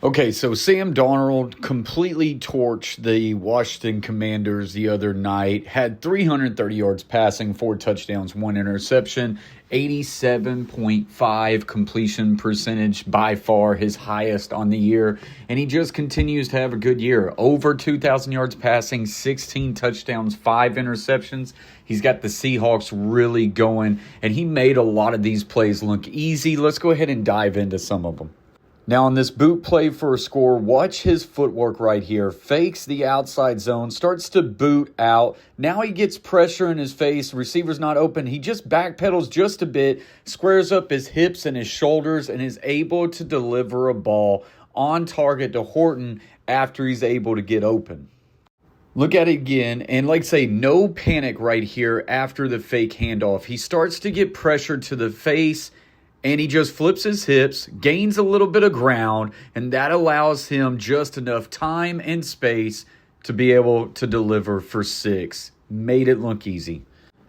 Okay, so Sam Darnold completely torched the Washington Commanders the other night. Had 330 yards passing, 4 touchdowns, 1 interception, 87.5 completion percentage, by far his highest on the year. And he just continues to have a good year. Over 2,000 yards passing, 16 touchdowns, 5 interceptions. He's got the Seahawks really going, and he made a lot of these plays look easy. Let's go ahead and dive into some of them. Now on this boot play for a score, watch his footwork right here. Fakes the outside zone, starts to boot out. Now he gets pressure in his face. Receiver's not open. He just backpedals just a bit, squares up his hips and his shoulders, and is able to deliver a ball on target to Horton after he's able to get open. Look at it again, and like I say, no panic right here after the fake handoff. He starts to get pressure to the face, and he just flips his hips, gains a little bit of ground, and that allows him just enough time and space to be able to deliver for 6. Made it look easy.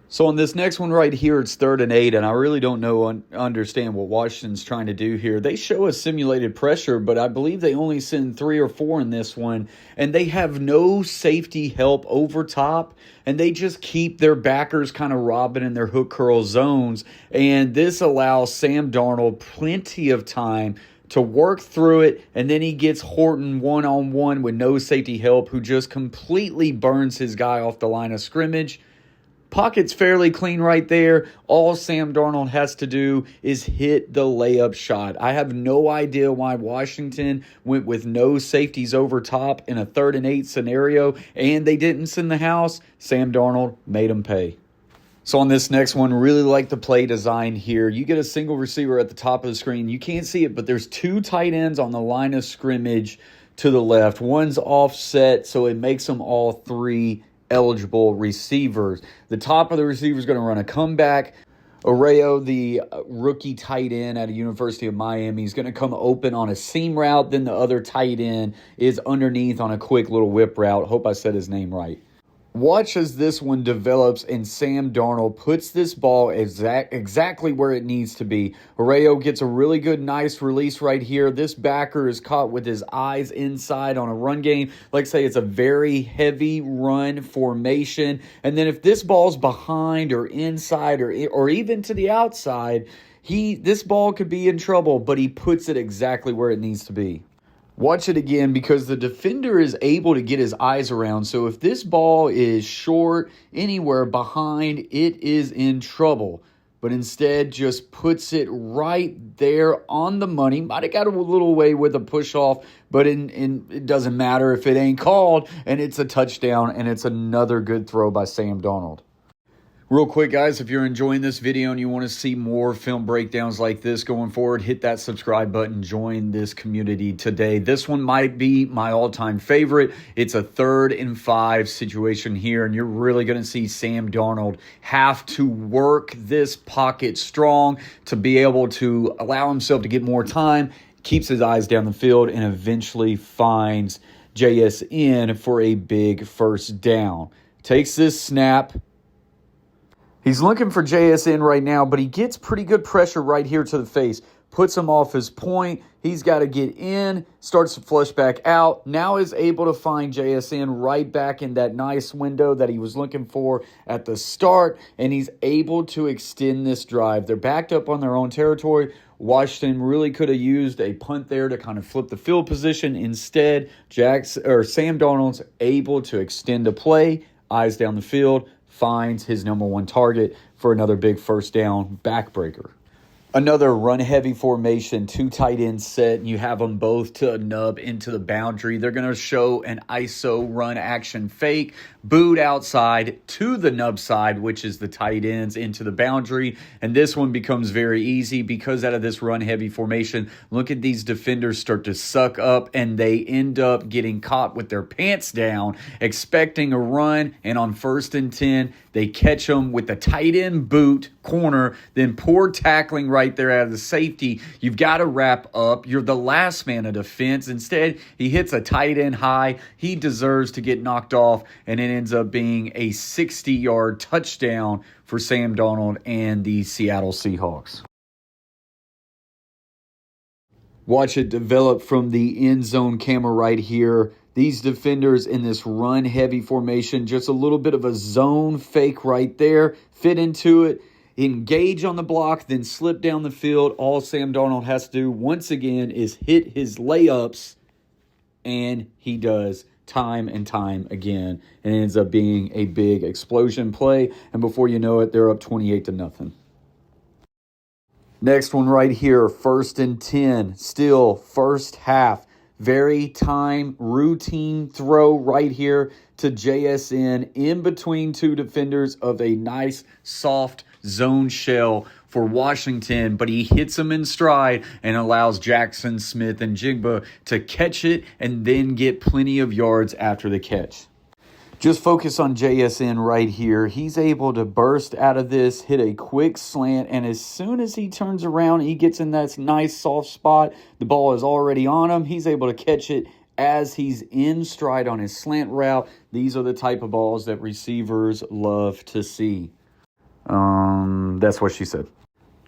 So on this next one right here, it's 3rd and 8, and I really don't understand what Washington's trying to do here. They show a simulated pressure, but I believe they only send 3 or 4 in this one, and they have no safety help over top, and they just keep their backers kind of robbing in their hook curl zones, and this allows Sam Darnold plenty of time to work through it, and then he gets Horton one-on-one with no safety help, who just completely burns his guy off the line of scrimmage. Pocket's fairly clean right there. All Sam Darnold has to do is hit the layup shot. I have no idea why Washington went with no safeties over top in a 3rd and 8 scenario, and they didn't send the house. Sam Darnold made them pay. So on this next one, really like the play design here. You get a single receiver at the top of the screen. You can't see it, but there's 2 tight ends on the line of scrimmage to the left. One's offset, so it makes them all 3 eligible receivers. The top of the receiver is going to run a comeback. Arroyo, the rookie tight end at the University of Miami, is going to come open on a seam route. Then the other tight end is underneath on a quick little whip route. Hope I said his name right. Watch as this one develops and Sam Darnold puts this ball exactly where it needs to be. Arroyo gets a really good, nice release right here. This backer is caught with his eyes inside on a run game. Like I say, it's a very heavy run formation. And then if this ball's behind or inside or even to the outside, this ball could be in trouble, but he puts it exactly where it needs to be. Watch it again because the defender is able to get his eyes around. So if this ball is short, anywhere behind, it is in trouble. But instead just puts it right there on the money. Might have got a little away with a push off, but it doesn't matter if it ain't called. And it's a touchdown, and it's another good throw by Sam Darnold. Real quick, guys, if you're enjoying this video and you want to see more film breakdowns like this going forward, hit that subscribe button. Join this community today. This one might be my all-time favorite. It's a 3rd and 5 situation here, and you're really going to see Sam Darnold have to work this pocket strong to be able to allow himself to get more time, keeps his eyes down the field, and eventually finds JSN for a big 1st down. Takes this snap. He's looking for JSN right now, but he gets pretty good pressure right here to the face. Puts him off his point. He's got to get in, starts to flush back out. Now is able to find JSN right back in that nice window that he was looking for at the start, and he's able to extend this drive. They're backed up on their own territory. Washington really could have used a punt there to kind of flip the field position. Instead, Sam Darnold's able to extend a play, eyes down the field, finds his number 1 target for another big 1st down backbreaker. Another run-heavy formation, 2 tight ends set, and you have them both to a nub into the boundary. They're going to show an ISO run action fake, boot outside to the nub side, which is the tight ends, into the boundary. And this one becomes very easy because out of this run-heavy formation, look at these defenders start to suck up, and they end up getting caught with their pants down, expecting a run. And on 1st and 10, they catch them with the tight end boot corner, then poor tackling right there out of the safety. You've got to wrap up. You're the last man of defense. Instead, he hits a tight end high. He deserves to get knocked off, and it ends up being a 60-yard touchdown for Sam Darnold and the Seattle Seahawks. Watch it develop from the end zone camera right here. These defenders in this run-heavy formation, just a little bit of a zone fake right there. Fit into it, engage on the block, then slip down the field. All Sam Darnold has to do, once again, is hit his layups, and he does time and time again. And it ends up being a big explosion play, and before you know it, they're up 28-0. Next one right here, 1st and 10, still first half. Very time routine throw right here to JSN in between two defenders of a nice soft zone shell for Washington, but he hits him in stride and allows Jackson Smith and Jigba to catch it and then get plenty of yards after the catch. Just focus on JSN right here. He's able to burst out of this, hit a quick slant, and as soon as he turns around, he gets in that nice soft spot. The ball is already on him. He's able to catch it as he's in stride on his slant route. These are the type of balls that receivers love to see. That's what she said.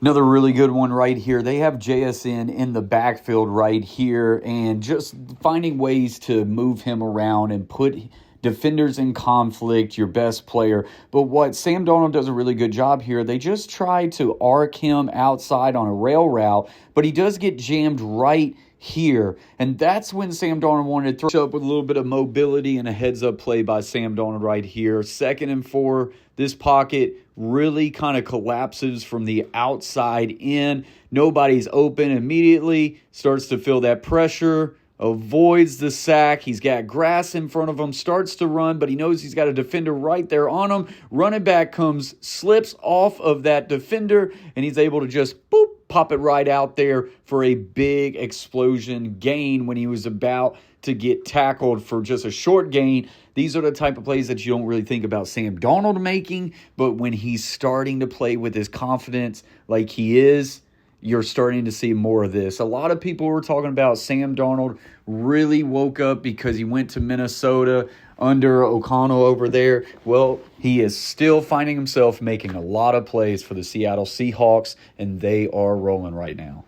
Another really good one right here. They have JSN in the backfield right here and just finding ways to move him around and put defenders in conflict, your best player. But what Sam Darnold does a really good job here, they just try to arc him outside on a rail route, but he does get jammed right here. And that's when Sam Darnold wanted to throw up with a little bit of mobility and a heads-up play by Sam Darnold right here. 2nd and 4, this pocket really kind of collapses from the outside in. Nobody's open immediately, starts to feel that pressure, avoids the sack. He's got grass in front of him, starts to run, but he knows he's got a defender right there on him. Running back comes, slips off of that defender, and he's able to just, boop, pop it right out there for a big explosion gain when he was about to get tackled for just a short gain. These are the type of plays that you don't really think about Sam Darnold making, but when he's starting to play with his confidence like he is, you're starting to see more of this. A lot of people were talking about Sam Darnold really woke up because he went to Minnesota under O'Connell over there. Well, he is still finding himself making a lot of plays for the Seattle Seahawks, and they are rolling right now.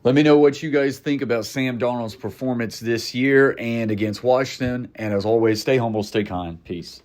Let me know what you guys think about Sam Darnold's performance this year and against Washington. And as always, stay humble, stay kind. Peace.